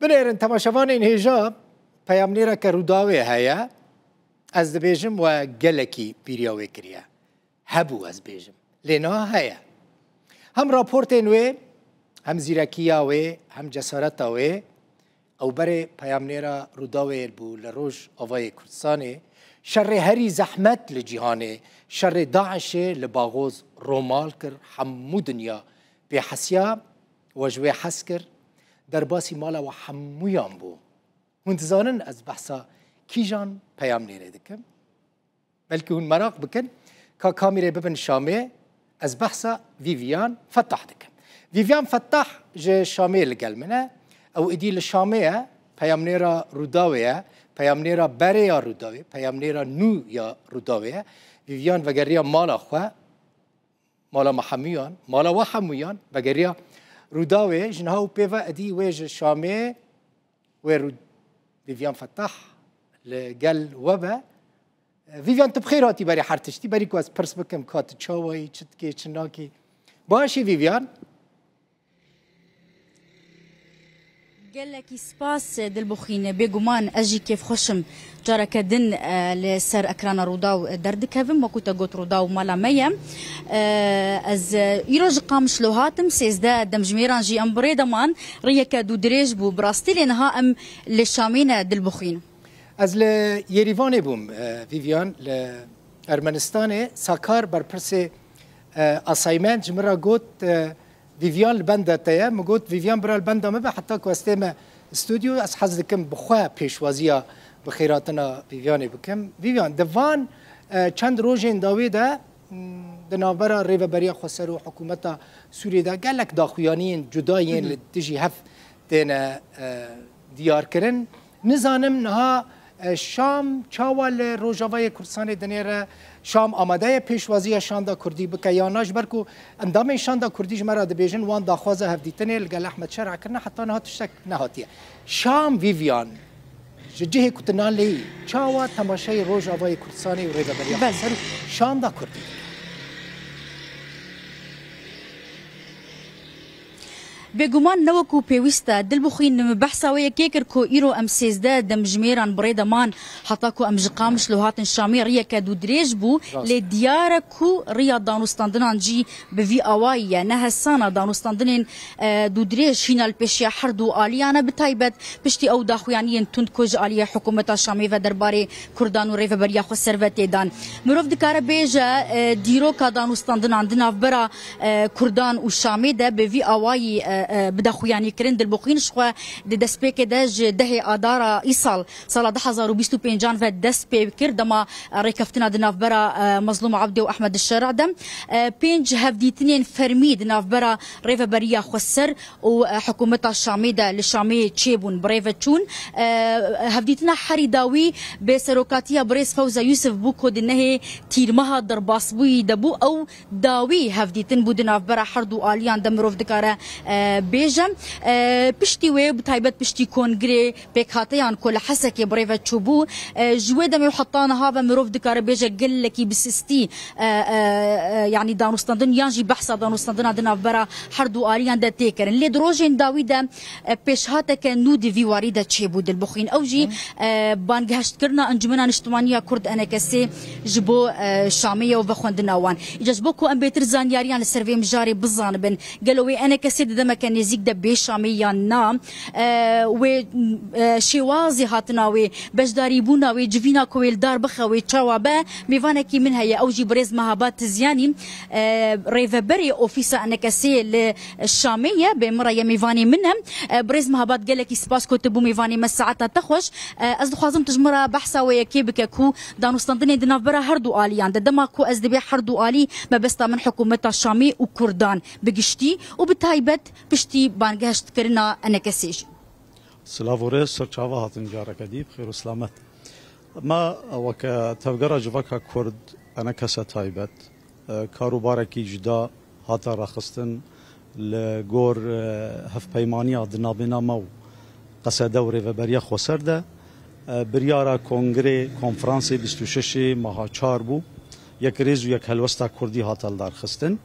بنێرن تەماشەوانên هێژا پەیامنێرەکە ڕووداوێ هەیە ئەس دەبێژم و gelekî bîriya wê kiriye hebû ez bêjim lêniha heye hem raportên wê hem zîrekiya wê hem cesareta wê ew berê peyamnêra Rûdawê bû li roj avayê Kurdistanê şerê herî zehmet li cîhanê şerê Daişê li Bagoz romal kir hemû dinya bêhesiya we ji wê hes kir derbasî mala we hemûyan bû hûn dizanin ez behsa kîjan peyamnêrê dikim belkî hûn merak bikin ka kamîrê bibin Şamê ez behsa Vivian Fettah dikim Vivian Fettah ji Şamê li gel min e ew êdî li Şamê ye peyamnêra Rûdawê ye peyamnêra berê ya Rûdawê peyamnêra nû ya Rûdawê ye Vivian vegeriya mala xwe mala me hemûyan mala we hemûyan vegeriya Rûdawê ji niha û pêve êdî wê ji Şamê wê Vivian Fettah li gel we be Vivian tu bixêr hatî berê her tiştî berî ku ez pirs bikim ka tu çawayî çi dikê çi nakî başî Vivian gelekî spas dilbixîne bêguman ez jî kêfxweşim careke din li ser ekrana Rûdaw derdikevim wekû te got Rûdaw mala me ye ez îro ji Qamişlo hatim sêzde demjimêran jî em birê deman rêyeke dû dirêj bû bi rastî lê niha em li Şamê ne dilbixîn ez li Yerîvanê bûm Vivian li Ermenistanê Sakar berpirsê asayment ji min re got Vivian li benda te ye min got Vivian bira li benda me be heta ku ez tê me stûdyo ez hez dikim bi xwe pêşwaziya bi xêratina Vivianê bikim Vivian di van çend rojên dawê de di navbera rêveberiya Xweser û hikûmeta Sûriyê de gelek daxuyaniyên cudayên li dijî hev têne diyarkirin nizanim niha Şam çawa li Rojavayê Kurdistanê dinêre Şam amadeye pêşwaziya şanda Kurdî bike yana ji ber ku endamên şanda Kurdî ji me re dibêjin wan daxwaza hevdîtinê li gel Ehmed Şerع kirine heta niha tiştek nehatiye Şam Vivian ji cihê ku tu nan lêyî çawa temaşayê Rojavayê Kurdistanê û rêveberiya Xweser û şanda Kurdî بێگومان نەوەکو پێویستە دڵبخۆین بەحسا وەیە کێکرد کۆ ئیرۆ ئەم سێزدە دەمژمێران بڕێدەمان هەتاکو ئەم ji Qamişlo hatin Şamê rêyeke dû dirêj bû lê diyar e ku rêya danûstandinan jî bi vî awayî ye nehesana danûstandinên dû dirêj hîna li pêşiya her dû aliyan e bi taybet piştî ew daxuyaniyên tund ku ji aliya hikûmeta Şamê ve derbarê Kurdan û rêveberiya Xweser ve têdan mirov dikare bêje dîroka danûstandinan di navbera Kurdan û Şamê de bi vî awayî بدخویانی کرن دل بخوینش خو د دسپیک د ده اداره ایصال سال 2025 و دس بکر دما ریکفتنا د نافبرا مظلوم عبد و احمد الشرع دم پنج هفدیتنین فرمید نافبرا ریفبریا خسر و حکومت الشامي ده للشامي تشيبون بريفتشون هفديتنا حري داوي بسروكاتيا بريس فوزا يوسف بوكو دنه تيرمها درباسبوي دبو او داوي هفديتن بودنا برا حردو اليان دمروف دكاره بيجم بشتي وي بتايبت بشتي كونغري بكاتيان كل حسكي بريفتشوبو جويدا مي حطانا هذا مروف دكاره بيجا قال لك بسستي يعني دانوستاندن يانجي بحثا دانوستاندن دنا برا حردو اليان ده تيكر اللي دروجين داوي ده بيشهاتك نودي في وارده تشيبو دلبخين اوجي بانجهشت كرنا انجمنا اجتماعيه كرد انا كسي جبو شاميه وبخوندناوان يجبوكو ام بيتر زانياريان السيرفي مجاري بزان بن قالوا انا كسي ده مكان يزيك ده بشاميه نا و شوازي هاتناوي بجداري بونا و جفينا كويل دار بخوي تشوابا ميفانكي من هي اوجي بريز مهابات زياني ريفبري اوفيسا انا كسي الشاميه بمريا ميفاني منها بريز مهابات قال لك سباس كتبوا ميفاني مساعتها تخوش از خوازم تجمره بحثا ويكي بككو دانوستاندني دنافبرا هردو اليان دما كو از دبي هردو الي ما بستا من حكومه الشامي وكردان بقشتي وبتايبت بشتي بانجهشت كرنا انا كسيج سلافوريس سرچاوا هاتن جارك دي بخير وسلامت ما وك تفجر جفك كرد انا كسا تايبت كاروباركي جدا هاتا رخصتن لجور هف بيمانيا دنابنا مو قصد دوري وبريا خسر ده بريارا كونغري كونفرانسي 26 ماها 4 بو یک ریز و یک هلوستا کردی هاتل دار خستن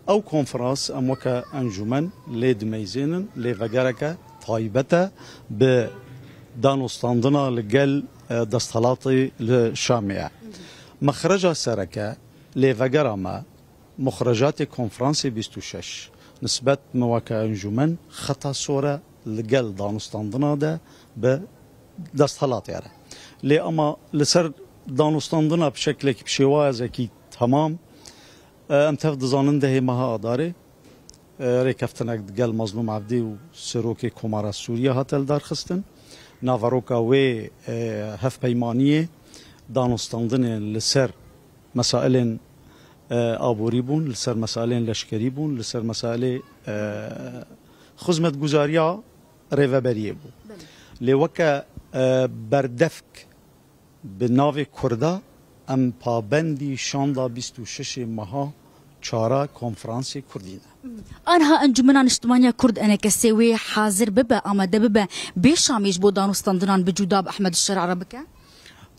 او کنفرانس ام وکا انجمن لید میزینن لی وگرکه تایبەتە بە دانوستاندنا لەگەل دەستهڵاتی لە شامیە. مەخرەجا سەرەکە لێڤەگەرامە مخرجات کنفرانسی 26 نسبت مواقع انجمن خطا صورة لقل دانستاندنا ده به دستهلات یاره. لی اما لسر دانستاندنا بشکل که بشواز کی تمام امتف دزانن ده مها داره ریکفتنک دقل مظلوم عبدی و سروک کمارا سوریه هاتل دار خستن ناوروکا و هف پیمانیه دانستاندن لسر مسائل آبوری بون لسر مسائل لشکری بون لسر مسائل خدمت گزاریا ریوبریه بون لیوکا بردفک به ناو کردا ام پابندی شاندا 26 ماه چارا کنفرانسی کردینه آنها انجمنان اجتماعی کرد انکسیوی حاضر ببه آمده ببه بیشامیش بود دانستاندنان بجوداب احمد الشرع عربکه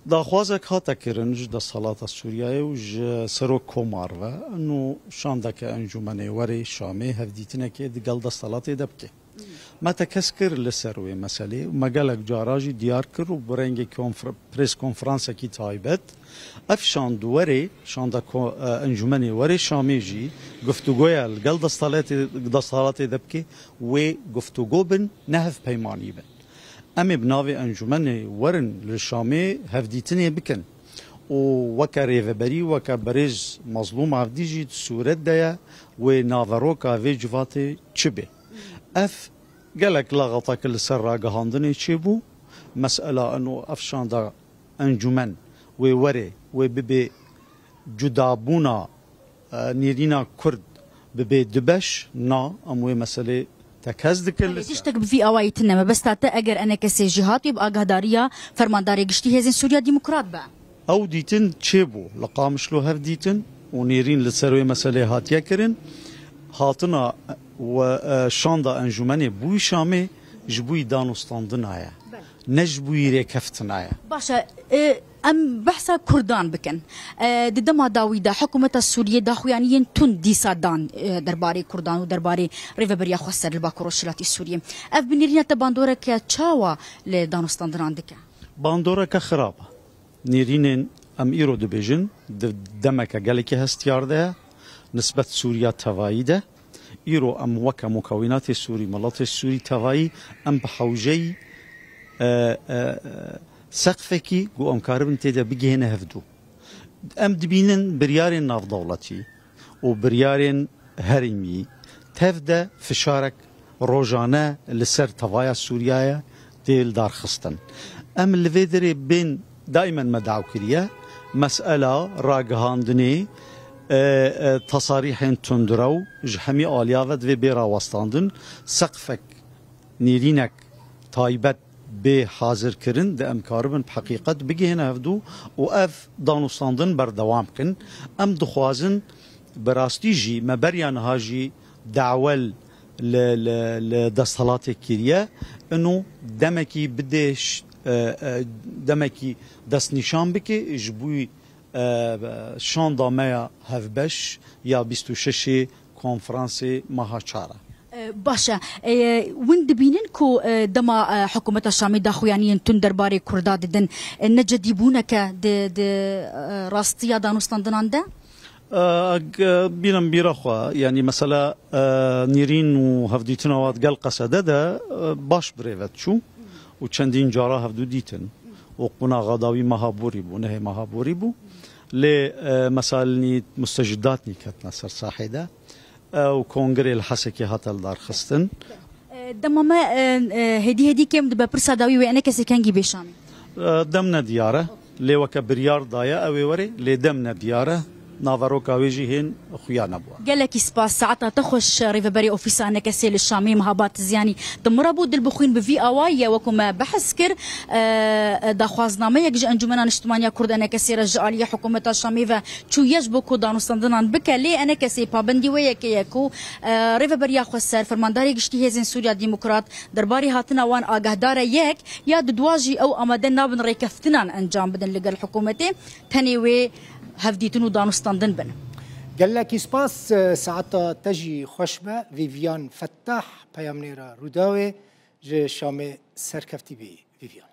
داخوازك هاتا كرنج دا صلاة السورية وج سرو كومار و انو شاندك انجمني وري شامي هفديتنا كي دقل دا صلاة دبكي ما تكسكر لسروي مسألة وما قالك جاراجي ديار كر وبرنجي بريس كونفرانسا كي تايبت اف شاند وري شاندا انجمني وري شامي جي قفتوغويا القل دا صلاة دبكي و قفتوغو بن نهف بيماني بن امی بناوی انجمن ورن للشامي هفديتني بكن وكا ريفبري وكا بريز مظلوم عبديجي سورة دايا ونافروكا في جفاتي تشبه اف قالك لغطاك السر راقهاندني تشبو مسألة انو افشان دا انجمن ووري وببي جدابونا نيرينا كرد ببي دبش نا اموي مسألة تكازدك تشتك بفي اوايتنا ما بس تاتا اگر انا كسي جهات يبقى قهداريا فرمانداري قشتي هزين سوريا ديمقراط بقى او ديتن تشيبو لقامش له هف ديتن ونيرين لسروي مسألة هات يكرن هاتنا وشاندا انجمني بوي شامي جبوي دانوستاندنايا نجبوي ريكفتنايا باشا ام بحثا كردان بكن ددما داويدا حكومة السورية داخويانيين تون ديسا دان درباري كردان ودرباري ريفبريا خسر الباكورو الشلاتي السورية اف بنيرينا تباندورا كتشاوا لدانوستاندران دكا باندورا كخرابة نيرين ام ايرو دبيجن دمك قالك هستيار ده نسبة سوريا توايده ايرو ام وكا مكونات السوري ملات السوري تواي ام بحوجي سقفكي جو امكاربن تيدا بيجي هنا هفدو ام دبينن بريارين ناف دولتي وبريارين هرمي تفدا فشارك روجانا لسر توايا سوريا ديل دار خستن ام الفيدري بين دائما مدعو كريا مسألة راقهاندني تصاريح تندرو جحمي آليافت في بيرا وستاندن سقفك نيرينك تايبت به حاضر کرن ده امکاربن بحقیقت بگی هنه هفدو و اف دانوستاندن بردوام کن ام دخوازن براستی جی مبریان هاجی دعوال لدستالات کریه انو دمکی بدش دمکی دست نشان بکی جبوی شان دامه هفبش یا 26 کنفرانسی ماها چاره باشا وين دبينن كو دما حكومة الشامي داخويانيين تندر باري كرداد دن نجديبونك د راستيا دانوستاندنان ده بينم بيرخوا يعني مثلا نيرين وهفديتنا وات قال قصده ده باش بريفت شو وچندين جارا هفدو ديتن وقنا غداوي مهابوري بو نه مهابوري بو ل مثلا مستجداتني كتنا سر صاحده او كونغري الحسكي هاتل دار خستن دمما هدي كم دبا برسا داوي وانا كسي كانجي بيشامي دمنا دياره لي وك بريار دايا او وري لي دمنا دياره نافروكا ويجي هين خويا نبوا قالك سباس ساعتها تخش ريفبري اوفيس انا كسي للشامي مهابات زياني تمربو دل بخوين بفي اوايا وكما بحث كر داخوازنامه يجي انجمنا اجتماعيه كرد انا كسي رجاليه حكومه الشامي و شو يجبو كو دانوستاندنان بك لي انا كسي بابندي ويكيكو ريفبري خسر فرمانداري گشتي هزن سوريا ديمقراط درباري هاتنا وان اگهدار يك يا دواجي او امدن نابن ريكفتنان انجام بدن لقى الحكومه تنيوي هفديتنو دانوستاندن بن قال لك سباس ساعتها تجي خشبة فيفيان فتاح بيامنيرا روداوي جه شام سرکفتی بی ویویان